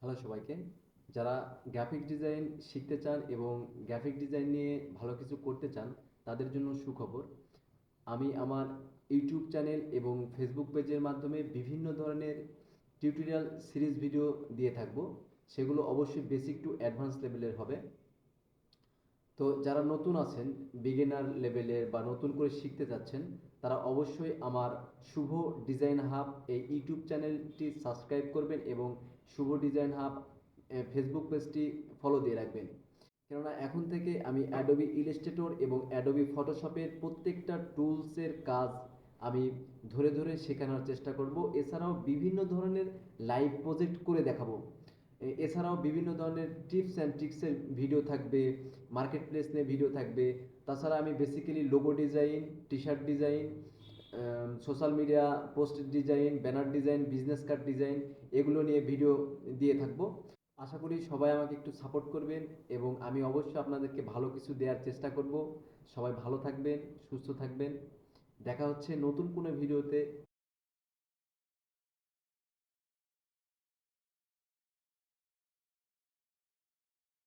Hello সবাইকে। যারা graphic design শিখতে চান এবং গ্রাফিক ডিজাইন নিয়ে ভালো কিছু করতে চান তাদের জন্য সুখবর। আমি আমার ইউটিউব চ্যানেল এবং ফেসবুক পেজের মাধ্যমে বিভিন্ন ধরনের টিউটোরিয়াল সিরিজ ভিডিও দিয়ে থাকব। সেগুলো অবশ্যই বেসিক টু অ্যাডভান্স লেভেলের হবে। তো যারা নতুন আছেন, বিগিনার লেভেলের বা নতুন করে শিখতে যাচ্ছেন, তারা অবশ্যই আমার শুভ ডিজাইন হাব এই ইউটিউব চ্যানেলটি সাবস্ক্রাইব করবেন এবং শুভ ডিজাইন হাব ফেসবুক পেজটি ফলো দিয়ে রাখবেন। কেননা এখন থেকে আমি অ্যাডোবি ইলাস্ট্রেটর এবং অ্যাডোবি ফটোশপের প্রত্যেকটা টুলসের কাজ আমি ধরে ধরে শেখানোর চেষ্টা করব। এছাড়াও বিভিন্ন ধরনের লাইভ প্রজেক্ট করে দেখাবো। এছাড়াও বিভিন্ন ধরনের টিপস অ্যান্ড ট্রিক্সের ভিডিও থাকবে, মার্কেট প্লেস নিয়ে ভিডিও থাকবে। তাছাড়া আমি basically logo design, T shirt design, social media post design, banner design, business card design, এগুলো নিয়ে ভিডিও দিয়ে থাকবো। আশা করি সবাই আমাকে একটু সাপোর্ট করবেন এবং আমি অবশ্যই আপনাদেরকে ভালো কিছু দেওয়ার চেষ্টা করব। সবাই ভালো থাকবেন, সুস্থ থাকবেন। দেখা হচ্ছে নতুন কোনো ভিডিওতে।